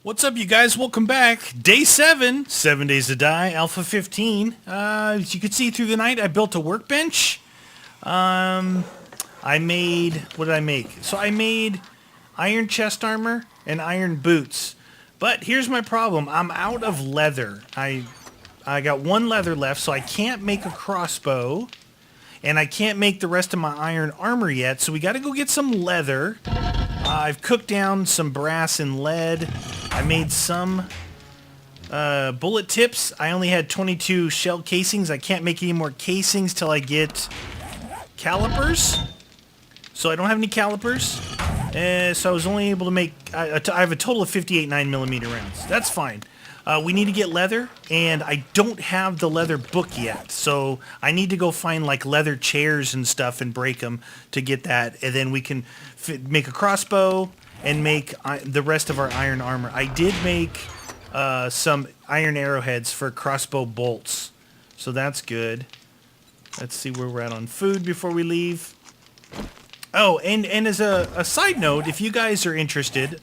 What's up, you guys? Welcome back. Day 7, 7 Days to Die, Alpha 15. As you can see through the night, I built a workbench. I made, what did I make? So I made iron chest armor and iron boots. But here's my problem. I'm out of leather. I got one leather left, so I can't make a crossbow. And I can't make the rest of my iron armor yet, so we got to go get some leather. I've cooked down some brass and lead. I made some bullet tips. I only had 22 shell casings. I can't make any more casings till I get calipers. So I don't have any calipers. So I was only able to make... I have a total of 58 9mm rounds. That's fine. We need to get leather, and I don't have the leather book yet. So I need to go find like leather chairs and stuff and break them to get that. And then we can make a crossbow and make the rest of our iron armor. I did make some iron arrowheads for crossbow bolts. So that's good. Let's see where we're at on food before we leave. Oh, and as a side note, if you guys are interested...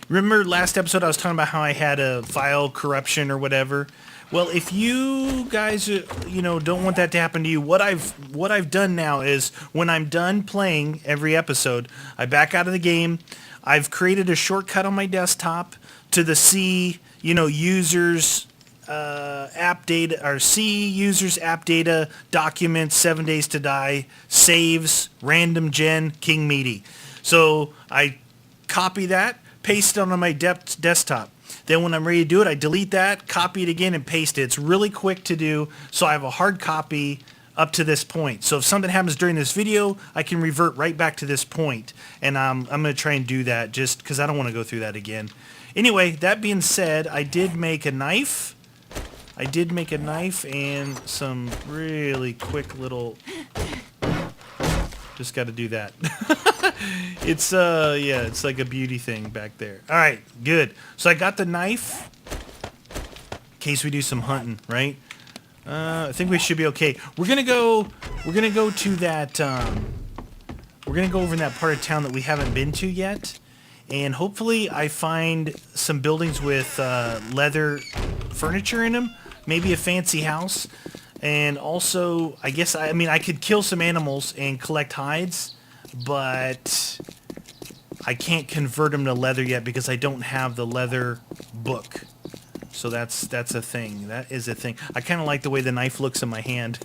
remember last episode I was talking about how I had a file corruption or whatever? Well, if you guys, don't want that to happen to you, what I've done now is when I'm done playing every episode, I back out of the game. I've created a shortcut on my desktop to the C, users app data, or C users app data documents 7 Days to Die saves random gen King Meaty. So I copy that. Paste it on my desktop. Then when I'm ready to do it, I delete that, copy it again, and paste it. It's really quick to do, so I have a hard copy up to this point. So if something happens during this video, I can revert right back to this point. And I'm going to try and do that just because I don't want to go through that again. Anyway, that being said, I did make a knife. And some really quick little... Just got to do that. It's it's like a beauty thing back there. All right, good. So I got the knife in case we do some hunting, right? I think we should be okay. We're gonna go to that. We're gonna go over in that part of town that we haven't been to yet, and hopefully I find some buildings with leather furniture in them. Maybe a fancy house. And also, I guess, I could kill some animals and collect hides, but I can't convert them to leather yet because I don't have the leather book. So that's a thing. That is a thing. I kind of like the way the knife looks in my hand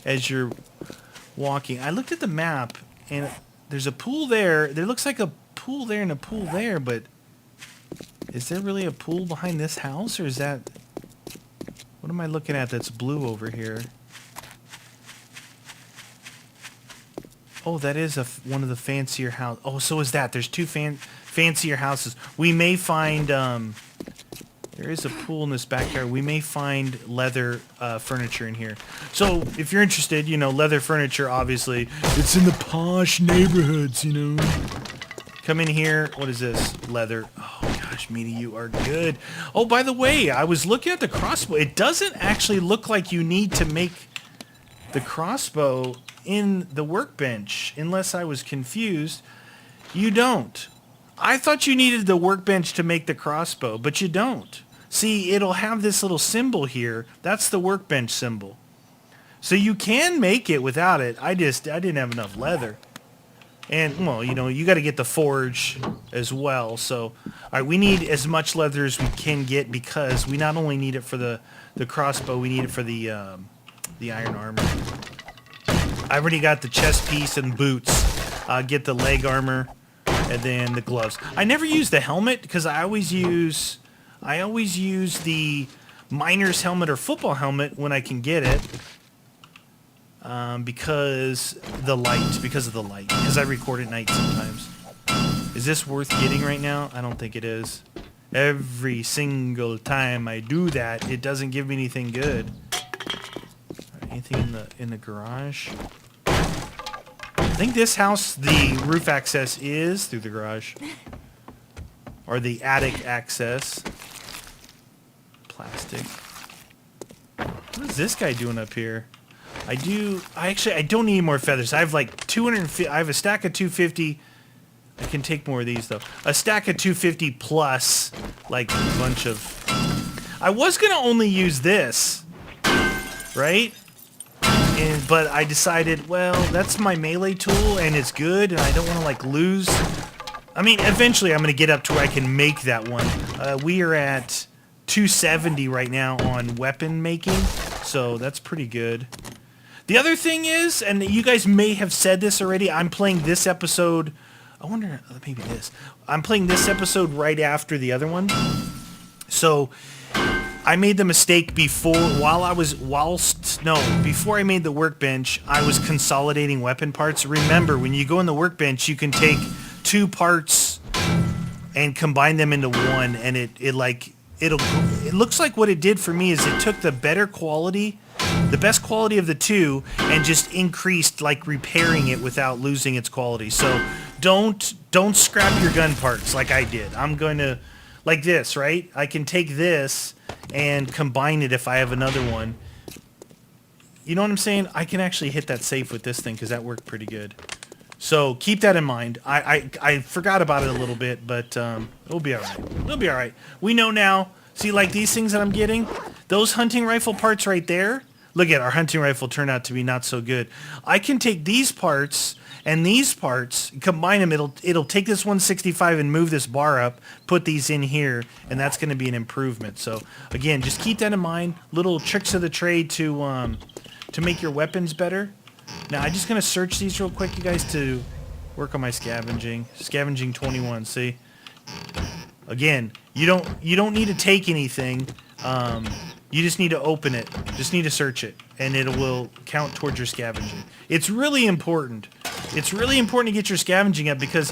as you're walking. I looked at the map, and there's a pool there. There looks like a pool there and a pool there, but is there really a pool behind this house, or is that... What am I looking at that's blue over here? Oh, that is one of the fancier houses. Oh, so is that. There's two fancier houses. We may find... there is a pool in this backyard. We may find leather furniture in here. So, if you're interested, leather furniture, obviously, it's in the posh neighborhoods, Come in here. What is this? Leather. Oh, gosh, Meaty, you are good. Oh, by the way, I was looking at the crossbow. It doesn't actually look like you need to make the crossbow in the workbench, unless I was confused. You don't. I thought you needed the workbench to make the crossbow, but you don't. See, it'll have this little symbol here. That's the workbench symbol. So you can make it without it. I didn't have enough leather. And, well, you got to get the forge as well. So, all right, we need as much leather as we can get because we not only need it for the crossbow, we need it for the iron armor. I already got the chest piece and boots. Get the leg armor and then the gloves. I never use the helmet because I always use the miner's helmet or football helmet when I can get it. Because of the light, because I record at night sometimes. Is this worth getting right now? I don't think it is. Every single time I do that, it doesn't give me anything good. Right, anything in the garage? I think this house, the roof access is through the garage. Or the attic access. Plastic. What is this guy doing up here? I don't need more feathers. I have like 250. I have a stack of 250 I can take more of these, though. A stack of 250 plus, like, a bunch of... I was going to only use this, right? But I decided, well, that's my melee tool, and it's good, and I don't want to, like, lose... I mean, eventually I'm going to get up to where I can make that one. We are at 270 right now on weapon making, so that's pretty good. The other thing is, and you guys may have said this already, I'm playing this episode... I wonder, maybe this. I'm playing this episode right after the other one. So, I made the mistake before I made the workbench, I was consolidating weapon parts. Remember, when you go in the workbench, you can take 2 parts and combine them into one, and it looks like what it did for me is it took the best quality of the 2 and just increased, like, repairing it without losing its quality. So don't scrap your gun parts like I did. I'm going to, like this, right? I can take this and combine it if I have another one. You know what I'm saying? I can actually hit that safe with this thing because that worked pretty good. So keep that in mind. I forgot about it a little bit, but it'll be all right. It'll be all right. We know now. See, like these things that I'm getting? Those hunting rifle parts right there. Look at our hunting rifle turned out to be not so good. I can take these parts and these parts, combine them. It'll take this 165 and move this bar up, put these in here, and that's going to be an improvement. So again, just keep that in mind. Little tricks of the trade to make your weapons better. Now I'm just going to search these real quick, you guys, to work on my scavenging. Scavenging 21. See, again, you don't need to take anything. You just need to open it. Just need to search it, and it will count towards your scavenging. It's really important. It's really important to get your scavenging up because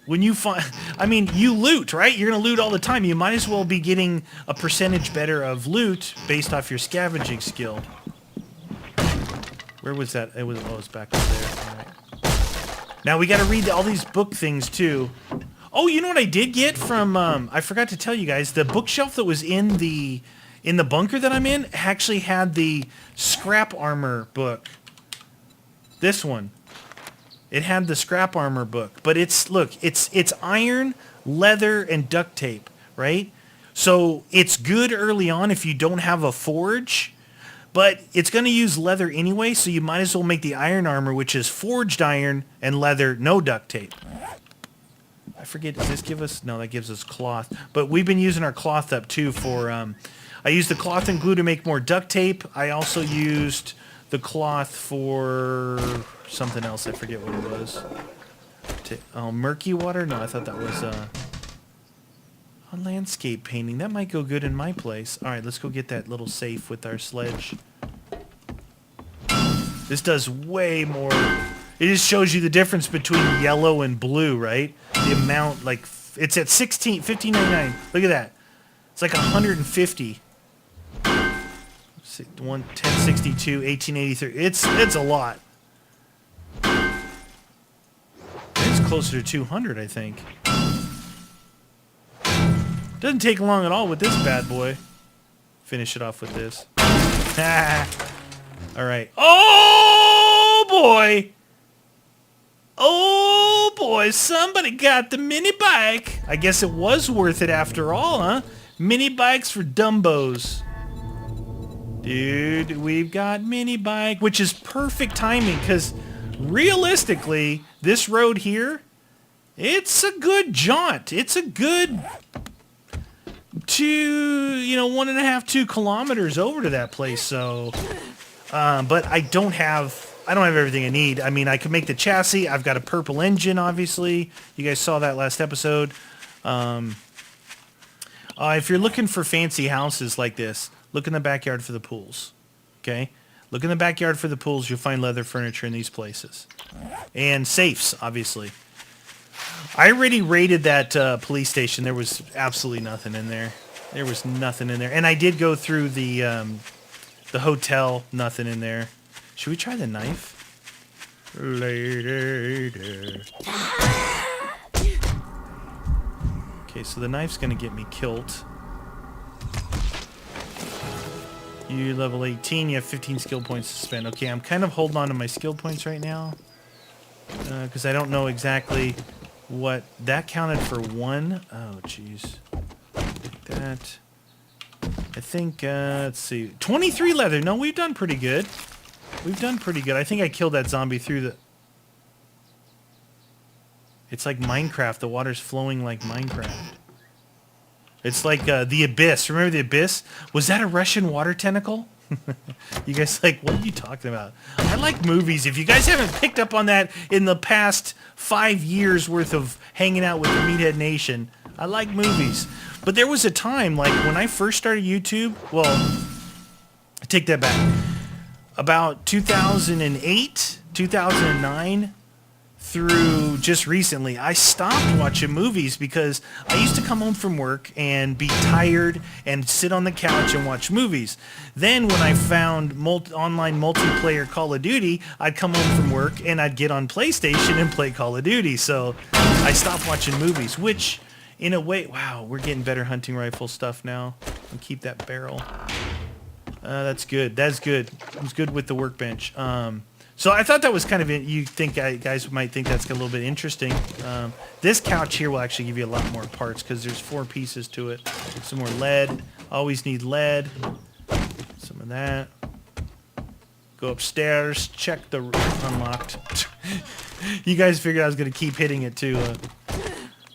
when you find... I mean, you loot, right? You're going to loot all the time. You might as well be getting a percentage better of loot based off your scavenging skill. Where was that? It was back up there. All right. Now we got to read all these book things, too. Oh, you know what I did get from... I forgot to tell you guys. The bookshelf that was in the bunker that I'm in actually had the scrap armor book. This one. It had the scrap armor book. But it's iron, leather, and duct tape, right? So it's good early on if you don't have a forge. But it's going to use leather anyway, so you might as well make the iron armor, which is forged iron and leather, no duct tape. I forget, does this give us... No, that gives us cloth. But we've been using our cloth up, too, for... I used the cloth and glue to make more duct tape. I also used the cloth for something else. I forget what it was. Murky water? No, I thought that was a landscape painting. That might go good in my place. All right, let's go get that little safe with our sledge. This does way more. It just shows you the difference between yellow and blue, right? The amount, like, it's at 15.99. Look at that. It's like 150. 1062, 1883. It's a lot. It's closer to 200, I think. Doesn't take long at all with this bad boy. Finish it off with this. All right. Oh boy! Oh boy! Somebody got the mini bike. I guess it was worth it after all, huh? Mini bikes for dumbos. Dude, we've got mini bike, which is perfect timing because realistically, this road here, it's a good jaunt. It's a good 1.5, 2 kilometers over to that place. So, but I don't have everything I need. I mean, I can make the chassis. I've got a purple engine, obviously. You guys saw that last episode. If you're looking for fancy houses like this, look in the backyard for the pools, okay? Look in the backyard for the pools. You'll find leather furniture in these places. And safes, obviously. I already raided that police station. There was absolutely nothing in there. There was nothing in there. And I did go through the hotel. Nothing in there. Should we try the knife? Later. Okay, so the knife's going to get me killed. You level 18, you have 15 skill points to spend. Okay, I'm kind of holding on to my skill points right now. Because I don't know exactly what that counted for one. Oh, jeez. Take that. I think, let's see. 23 leather. No, we've done pretty good. We've done pretty good. I think I killed that zombie through the... It's like Minecraft. The water's flowing like Minecraft. It's like the Abyss. Remember the Abyss? Was that a Russian water tentacle? You guys like, what are you talking about? I like movies. If you guys haven't picked up on that in the past 5 years worth of hanging out with the Meathead Nation, I like movies. But there was a time, like when I first started YouTube, well, I take that back. About 2008, 2009, through just recently, I stopped watching movies because I used to come home from work and be tired and sit on the couch and watch movies. Then when I found online multiplayer Call of Duty, I'd come home from work and I'd get on PlayStation and play Call of Duty. So I stopped watching movies, which in a way, wow, we're getting better hunting rifle stuff now. I'll keep that barrel. That's good. That's good. It was good with the workbench. So I thought that was kind of, you think guys might think that's a little bit interesting. This couch here will actually give you a lot more parts because there's 4 pieces to it. Some more lead. Always need lead. Some of that. Go upstairs. Check the unlocked. You guys figured I was going to keep hitting it too.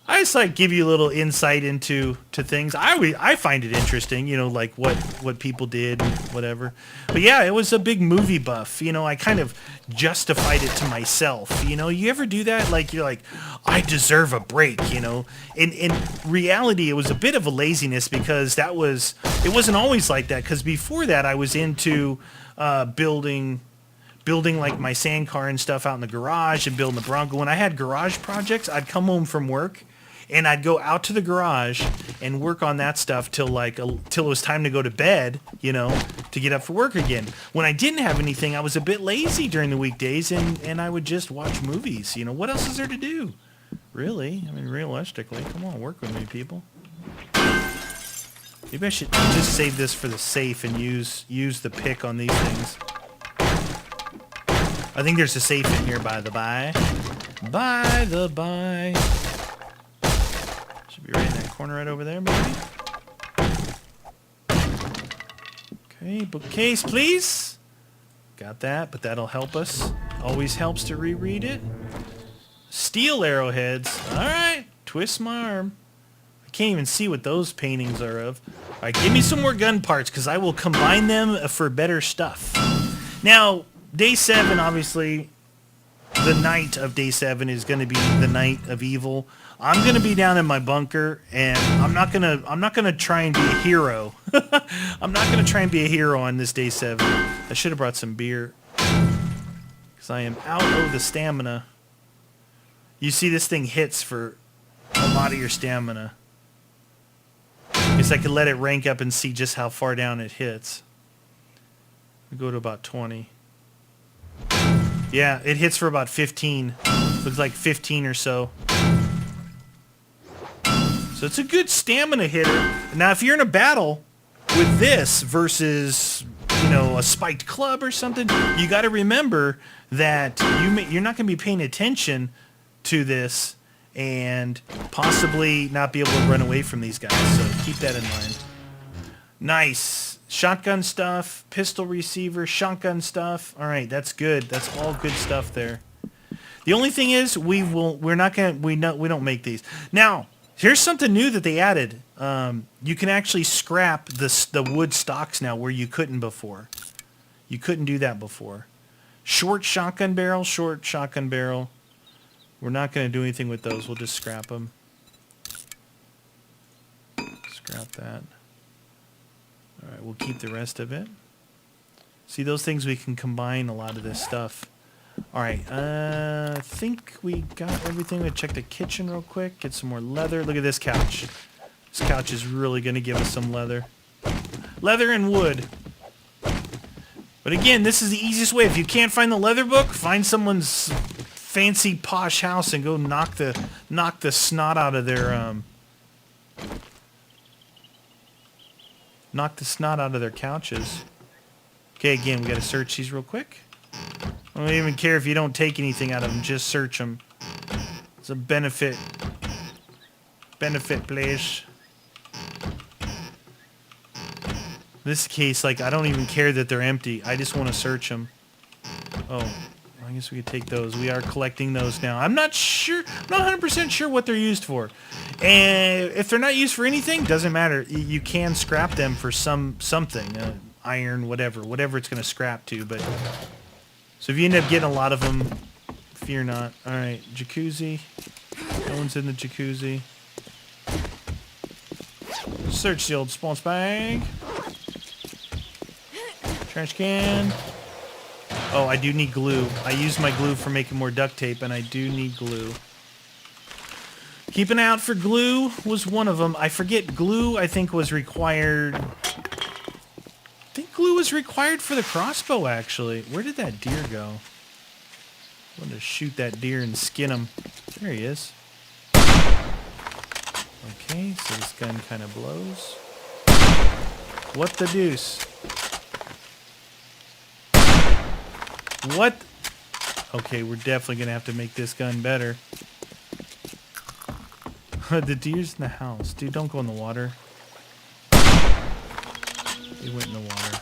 I just like give you a little insight into things. I find it interesting, you know, like what people did and whatever. But yeah, it was a big movie buff. You know, I kind of justified it to myself. You know, you ever do that? Like you're like, I deserve a break. You know, in reality, it was a bit of a laziness because it wasn't always like that. Because before that, I was into building like my sand car and stuff out in the garage and building the Bronco. When I had garage projects, I'd come home from work and I'd go out to the garage and work on that stuff till it was time to go to bed, you know, to get up for work again. When I didn't have anything, I was a bit lazy during the weekdays and I would just watch movies. You know, what else is there to do? Really? I mean, realistically, come on, work with me, people. Maybe I should just save this for the safe and use the pick on these things. I think there's a safe in here, by the by. By the by. Should be right in that corner right over there, maybe. Okay, bookcase, please. Got that, but that'll help us. Always helps to reread it. Steel arrowheads. All right, twist my arm. I can't even see what those paintings are of. All right, give me some more gun parts, because I will combine them for better stuff. Now, Day 7, obviously, the night of Day 7 is going to be the night of evil. I'm going to be down in my bunker, and I'm not gonna try and be a hero. I'm not going to try and be a hero on this Day 7. I should have brought some beer, because I am out of the stamina. You see, this thing hits for a lot of your stamina. I guess I could let it rank up and see just how far down it hits. We go to about 20. Yeah, it hits for about 15. Looks like 15 or so. So it's a good stamina hitter. Now, if you're in a battle with this versus, you know, a spiked club or something, you got to remember that you're not going to be paying attention to this and possibly not be able to run away from these guys. So keep that in mind. Nice. Shotgun stuff, pistol receiver, shotgun stuff. All right, that's good. That's all good stuff there. The only thing is we don't make these. Now, here's something new that they added. You can actually scrap the wood stocks now where you couldn't before. You couldn't do that before. Short shotgun barrel. We're not going to do anything with those. We'll just scrap them. Scrap that. All right, we'll keep the rest of it. See, those things we can combine a lot of this stuff. All right, I think we got everything. We'll check the kitchen real quick, get some more leather. Look at this couch. This couch is really going to give us some leather. Leather and wood. But again, this is the easiest way. If you can't find the leather book, find someone's fancy posh house and go knock the snot out of their knock the snot out of their couches. Okay, again, we got to search these real quick. I don't even care if you don't take anything out of them. Just search them. It's a benefit place. This case, like, I don't even care that they're empty. I just want to search them. Oh, I guess we could take those. We are collecting those now. I'm not sure, I'm not 100% sure what they're used for. And if they're not used for anything, doesn't matter. You can scrap them for something. Iron, whatever it's going to scrap to. But so if you end up getting a lot of them, fear not. All right, jacuzzi. No one's in the jacuzzi. Search the old spawns bag. Trash can. Oh, I do need glue. I used my glue for making more duct tape, and I do need glue. Keep an eye out for glue was one of them. I forget glue, I think, was required. I think glue was required for the crossbow, actually. Where did that deer go? I want to shoot that deer and skin him. There he is. Okay, so this gun kind of blows. What the deuce? What? Okay, we're definitely going to have to make this gun better. The deer's in the house. Dude, don't go in the water. He went in the water.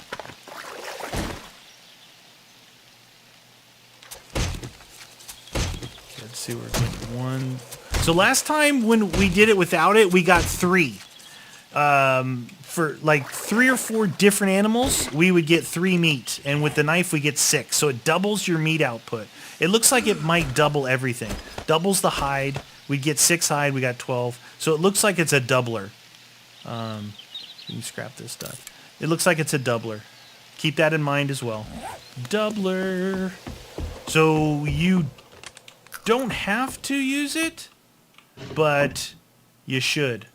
Let's see where it's one. So last time when we did it without it, we got 3. For like 3 or 4 different animals, we would get 3 meat, and with the knife we get 6. So it doubles your meat output. It looks like it might double everything. Doubles the hide. We get 6 hide. We got 12. So it looks like it's a doubler. You can scrap this stuff. It looks like it's a doubler. Keep that in mind as well. Doubler. So you don't have to use it, but you should.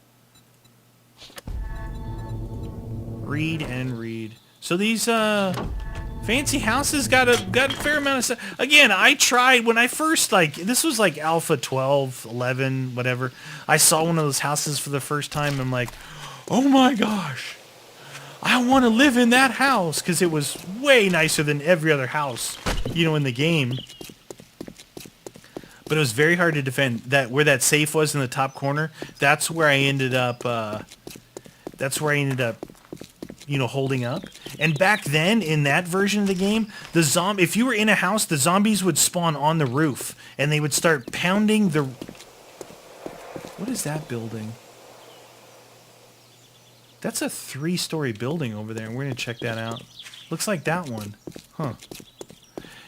Read and read. So these fancy houses got a fair amount of stuff. Again, I tried when I first, like, this was like Alpha 12, 11, whatever. I saw one of those houses for the first time, and I'm like, oh my gosh, I want to live in that house, because it was way nicer than every other house, you know, in the game. But it was very hard to defend. That where that safe was in the top corner, that's where I ended up. You know, holding up. And back then, in that version of the game, if you were in a house, the zombies would spawn on the roof, and they would start pounding the... What is that building? That's a 3-story building over there, and we're going to check that out. Looks like that one. Huh.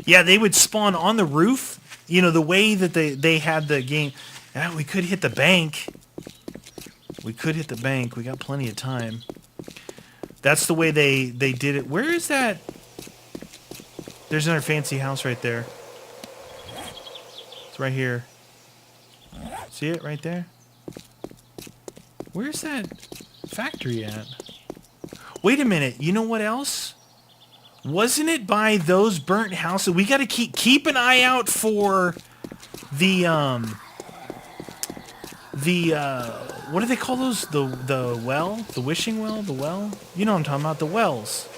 Yeah, they would spawn on the roof. You know, the way that they had the game... Yeah, we could hit the bank. We could hit the bank. We got plenty of time. That's the way they did it. Where is that? There's another fancy house right there. It's right here. See it right there? Where's that factory at? Wait a minute. You know what else? Wasn't it by those burnt houses? We got to keep an eye out for the what do they call those? The well? The wishing well? The well? You know what I'm talking about. The wells.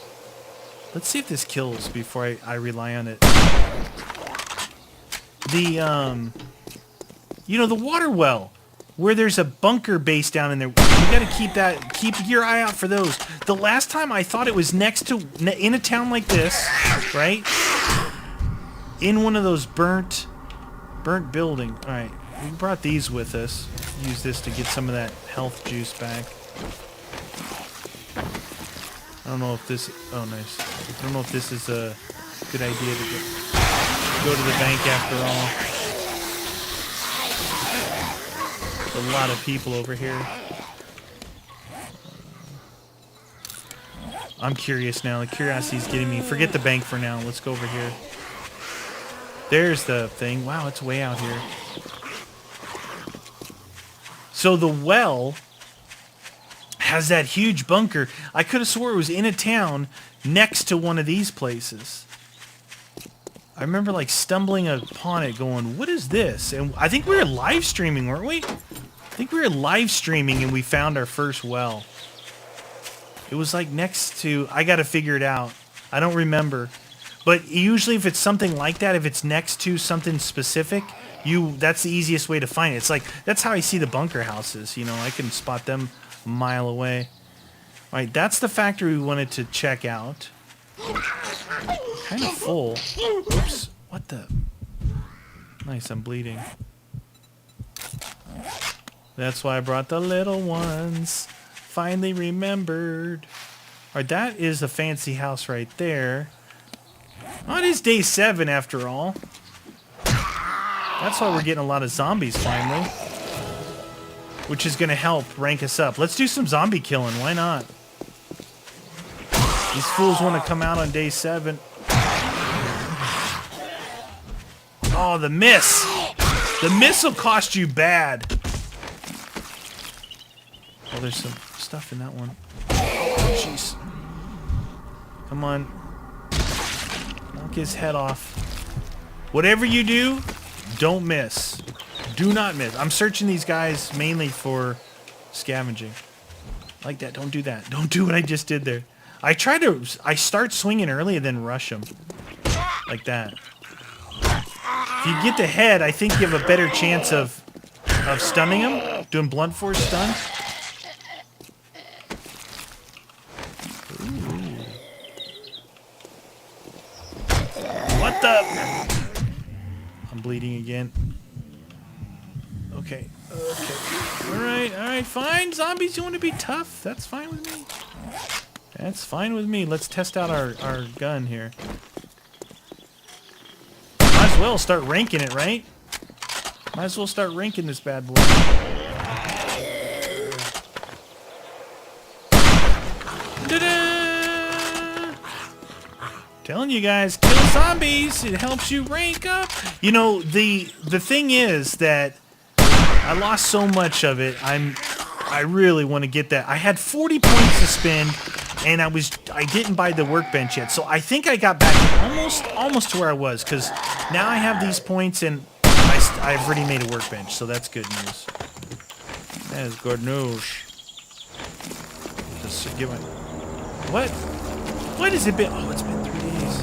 Let's see if this kills before I rely on it. The, you know, the water well. Where there's a bunker base down in there. We gotta keep your eye out for those. The last time I thought it was next to, in a town like this, right? In one of those burnt building. Alright, we brought these with us. Use this to get some of that health juice back. I don't know if this... Oh, nice. I don't know if this is a good idea to go to the bank after all. A lot of people over here. I'm curious now. The curiosity's getting me. Forget the bank for now. Let's go over here. There's the thing. Wow, it's way out here. So the well has that huge bunker. I could have swore it was in a town next to one of these places. I remember like stumbling upon it going, what is this? And I think we were live streaming, weren't we? I think we were live streaming and we found our first well. It was like next to... I got to figure it out. I don't remember. But usually if it's something like that, if it's next to something specific, that's the easiest way to find it. It's like, that's how I see the bunker houses. You know, I can spot them a mile away. All right, that's the factory we wanted to check out. Kind of full. Oops. What the? Nice, I'm bleeding. That's why I brought the little ones. Finally remembered. Alright, that is a fancy house right there. Oh, it is day 7 after all. That's why we're getting a lot of zombies finally. Which is going to help rank us up. Let's do some zombie killing. Why not? These fools want to come out on day 7. Oh, the miss! The miss will cost you bad. Oh, there's some stuff in that one. Oh, jeez. Come on. Knock his head off. Whatever you do, don't miss. Do not miss. I'm searching these guys mainly for scavenging. Like that. Don't do that. Don't do what I just did there. I start swinging early and then rush them. Like that. If you get the head, I think you have a better chance of stunning them. Doing blunt force stun. Ooh. What the? I'm bleeding again. Okay. Okay. Alright, fine. Zombies, you want to be tough? That's fine with me. That's fine with me. Let's test out our gun here. Might as well start ranking it, right? Might as well start ranking this bad boy. Ta-da! Telling you guys, kill zombies. It helps you rank up. You know, the thing is that I lost so much of it. I really want to get that. I had 40 points to spend. And I didn't buy the workbench yet, so I think I got back almost to where I was, because now I have these points and I've already made a workbench, so that's good news. That is good news. Just give my what has it been? Oh, it's been 3 days.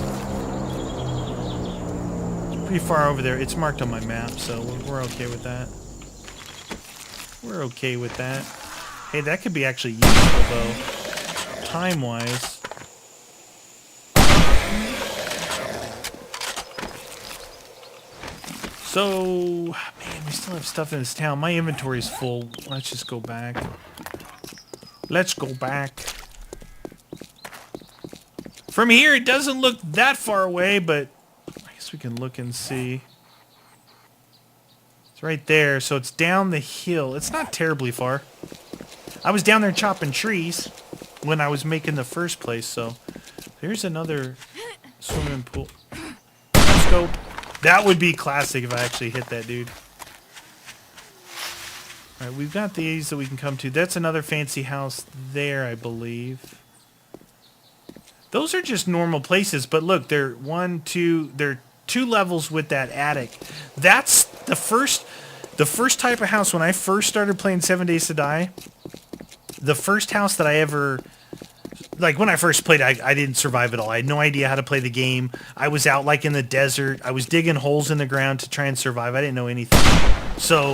It's pretty far over there. It's marked on my map, so we're okay with that. We're okay with that. Hey, that could be actually useful though. Time-wise. So, man, we still have stuff in this town. My inventory is full. Let's just go back. Let's go back. From here, it doesn't look that far away, but I guess we can look and see. It's right there, so it's down the hill. It's not terribly far. I was down there chopping trees when I was making the first place, so there's another swimming pool. Scope. That would be classic if I actually hit that dude. Alright, we've got these that we can come to. That's another fancy house there, I believe. Those are just normal places, but look, they're they're 2 levels with that attic. That's the first type of house when I first started playing 7 Days to Die. The first house that I ever, like when I first played, I didn't survive at all. I had no idea how to play the game. I was out like in the desert. I was digging holes in the ground to try and survive. I didn't know anything. So,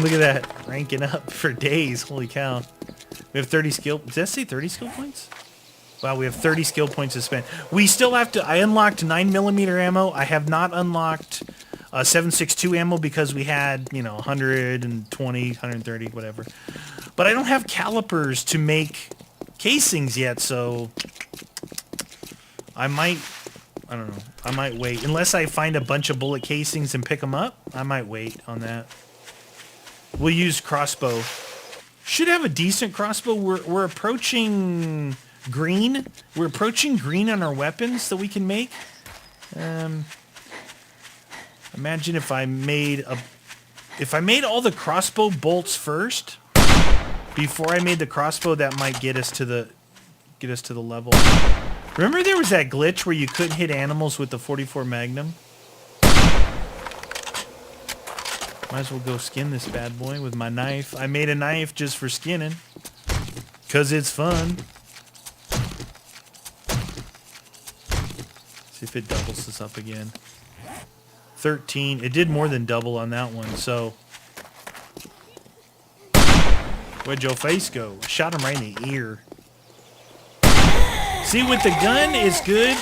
look at that. Ranking up for days. Holy cow. We have 30 skill, does that say 30 skill points? Wow, we have 30 skill points to spend. We still have to, I unlocked 9mm ammo. I have not unlocked 7.62 ammo because we had, 120, 130, whatever. But I don't have calipers to make casings yet, so I might wait. Unless I find a bunch of bullet casings and pick them up, I might wait on that. We'll use crossbow. Should have a decent crossbow. We're approaching green. We're approaching green on our weapons that we can make. Imagine if I made all the crossbow bolts first before I made the crossbow. That might get us to the level. Remember there was that glitch where you couldn't hit animals with the 44 Magnum? Might as well go skin this bad boy with my knife. I made a knife just for skinning. 'Cause it's fun. See if it doubles this up again. 13. It did more than double on that one, so... Where'd your face go? Shot him right in the ear. See, with the gun, it's good,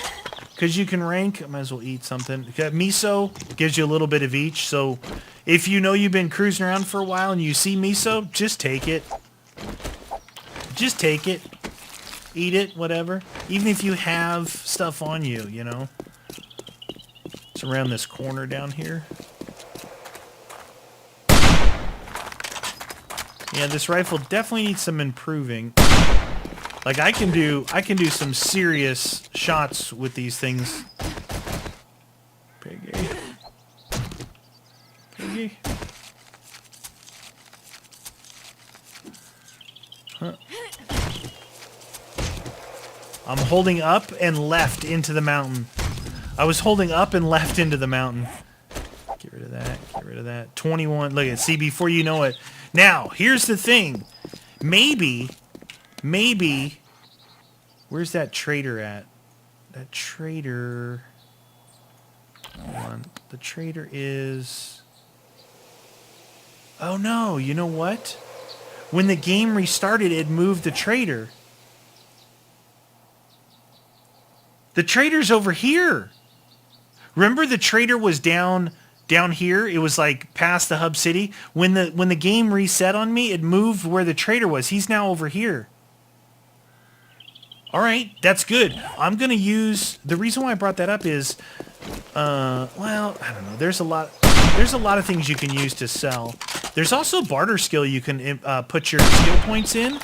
because you can rank... I might as well eat something. Miso gives you a little bit of each, so if you know you've been cruising around for a while and you see miso, just take it. Just take it. Eat it, whatever. Even if you have stuff on you, you know. It's around this corner down here. Yeah, this rifle definitely needs some improving. Like I can do some serious shots with these things. Piggy. Piggy. Huh. I'm holding up and left into the mountain. I was holding up and left into the mountain. Get rid of that. Get rid of that. 21. Look at it. See, before you know it. Now, here's the thing. Maybe, where's that trader at? That trader... Hold on. The trader is... Oh, no. You know what? When the game restarted, it moved the trader. The trader's over here. Remember the trader was down here? It was like past the hub city. When the game reset on me, it moved where the trader was. He's now over here. All right, that's good. I'm going to use... The reason why I brought that up is... well, I don't know. There's a lot of things you can use to sell. There's also barter skill you can put your skill points in. I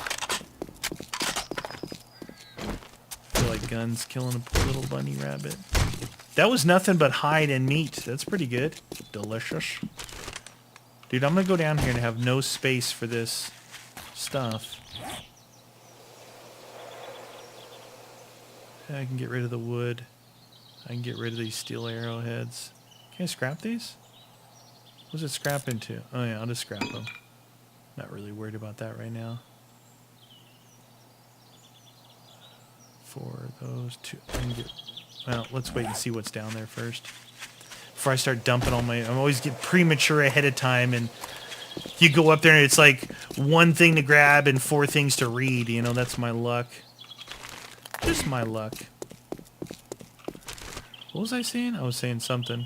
feel like guns killing a poor little bunny rabbit. That was nothing but hide and meat. That's pretty good. Delicious. Dude, I'm going to go down here and have no space for this stuff. I can get rid of the wood. I can get rid of these steel arrowheads. Can I scrap these? What's it scrap into? Oh yeah, I'll just scrap them. Not really worried about that right now. For those two, I can get... Well, let's wait and see what's down there first. Before I start dumping all my... I always get premature ahead of time, and you go up there and it's like one thing to grab and 4 things to read. You know, that's my luck. Just my luck. What was I saying? I was saying something.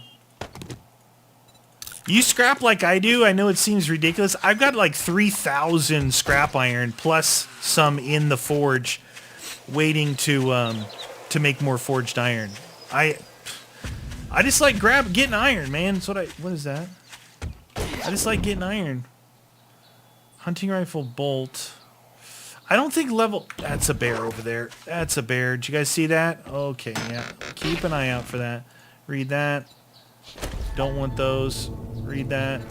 You scrap like I do. I know it seems ridiculous. I've got like 3,000 scrap iron plus some in the forge waiting to make more forged iron. I just like getting iron, man. That's what is that? I just like getting iron. Hunting rifle bolt. I don't think level... That's a bear over there. That's a bear. Did you guys see that? Okay, yeah. Keep an eye out for that. Read that. Don't want those. Read that.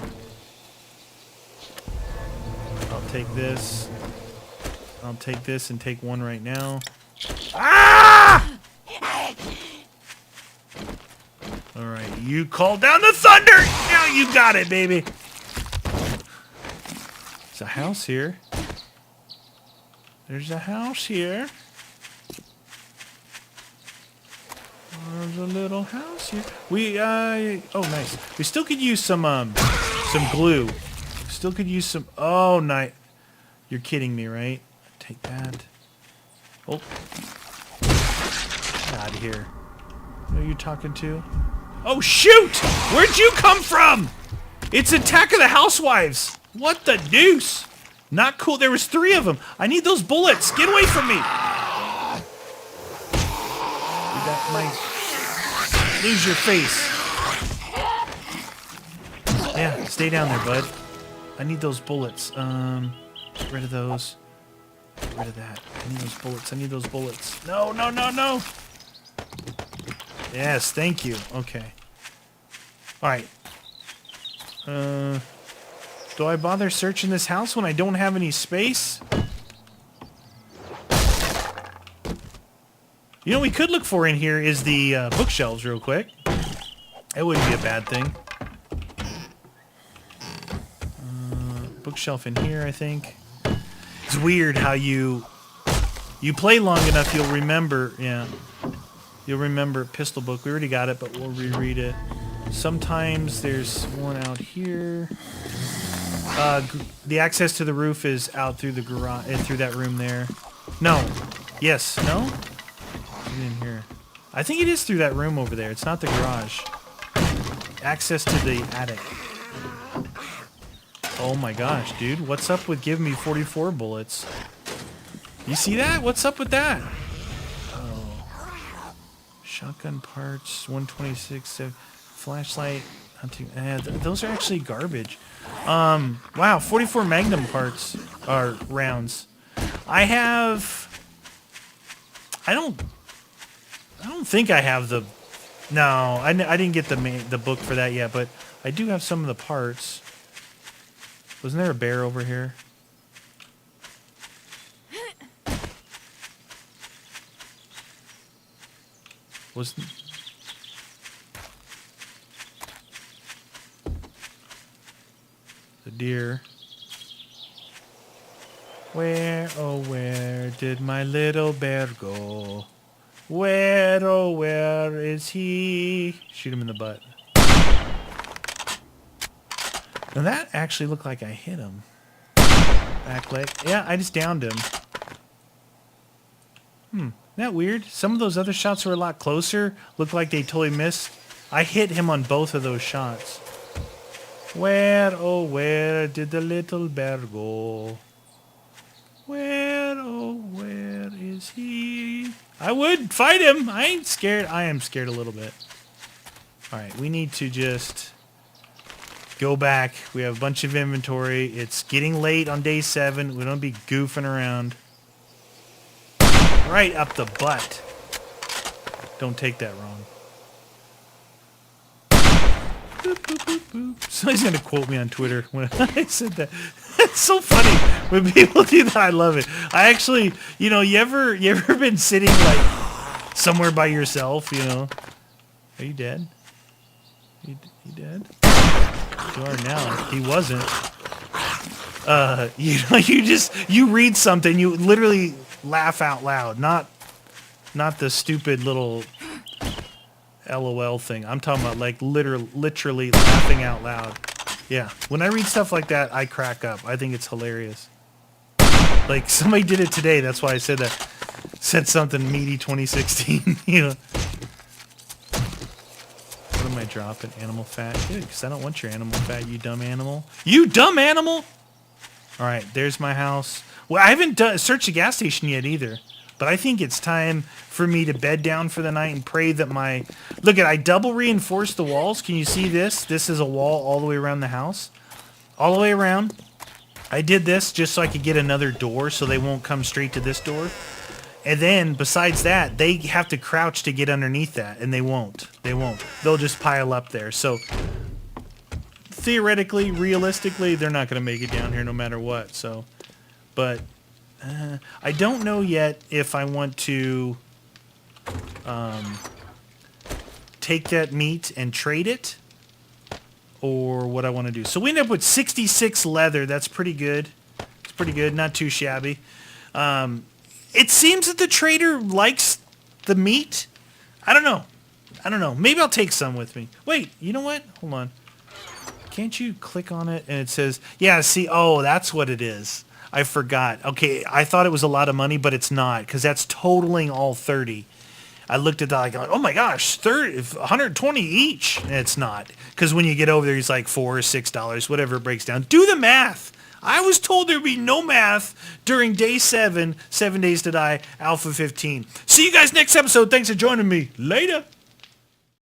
I'll take this. I'll take this and take one right now. Ah! Alright, you called down the thunder! Now you got it, baby! There's a house here. There's a house here. There's a little house here. Oh, nice. We still could use some glue. Still could use some... Oh, nice. You're kidding me, right? Take that. Oh. Get out of here. Who are you talking to? Oh, shoot! Where'd you come from? It's Attack of the Housewives. What the deuce? Not cool. There was 3 of them. I need those bullets. Get away from me. Lose your face. Yeah, stay down there, bud. I need those bullets. Get rid of those. Get rid of that. I need those bullets. I need those bullets. No, no, no, no. Yes, thank you. Okay. Alright. Do I bother searching this house when I don't have any space? You know what we could look for in here is the bookshelves real quick. That wouldn't be a bad thing. Bookshelf in here, I think. It's weird how you play long enough, you'll remember, yeah. You'll remember pistol book. We already got it, but we'll reread it. Sometimes there's one out here. The access to the roof is out through the garage, through that room there. No. Yes. No? Get in here. I think it is through that room over there. It's not the garage. Access to the attic. Oh my gosh, dude. What's up with giving me 44 bullets? You see that? What's up with that? Oh. Shotgun parts, 126, flashlight. Hunting. Those are actually garbage. Wow, 44 Magnum parts are rounds. I don't think I have the... No, I didn't get the book for that yet, but I do have some of the parts. Wasn't there a bear over here? Wasn't... The deer. Where, oh where did my little bear go? Where, oh where is he? Shoot him in the butt. Now that actually looked like I hit him. Back leg. Yeah, I just downed him. Isn't that weird? Some of those other shots were a lot closer. Looked like they totally missed. I hit him on both of those shots. Where, oh where did the little bear go? Where, oh where is he? I would fight him. I ain't scared. I am scared a little bit. Alright, we need to just go back. We have a bunch of inventory. It's getting late on day 7. We don't be goofing around. Right up the butt. Don't take that wrong. Boop, boop, boop, boop. Somebody's going to quote me on Twitter when I said that. It's so funny when people do that. I love it. I actually, you ever been sitting like somewhere by yourself, Are you dead? You dead? You are now. He wasn't. You read something, you literally laugh out loud, not the stupid little LOL thing. I'm talking about like literally laughing out loud. Yeah, when I read stuff like that, I crack up. I think it's hilarious. Like somebody did it today. That's why I said that. Said something meaty 2016. What am I dropping? Animal fat. Good, because I don't want your animal fat. You dumb animal. You dumb animal. All right, there's my house. Well, I haven't searched the gas station yet either. But I think it's time for me to bed down for the night and pray that my... Look, I double reinforced the walls. Can you see this? This is a wall all the way around the house. All the way around. I did this just so I could get another door so they won't come straight to this door. And then, besides that, they have to crouch to get underneath that, and they won't. They won't. They'll just pile up there. So, theoretically, realistically, they're not going to make it down here no matter what. So, but... I don't know yet if I want to take that meat and trade it or what I want to do. So we end up with 66 leather. That's pretty good. It's pretty good. Not too shabby. It seems that the trader likes the meat. I don't know. Maybe I'll take some with me. Wait, you know what? Hold on. Can't you click on it and it says, yeah, see, oh, that's what it is. I forgot. Okay, I thought it was a lot of money, but it's not, because that's totaling all 30. I looked at that like, oh my gosh, 120 each. And it's not, because when you get over there, it's like $4 or $6, whatever it breaks down. Do the math. I was told there would be no math during day 7, 7 Days to Die, Alpha 15. See you guys next episode. Thanks for joining me. Later.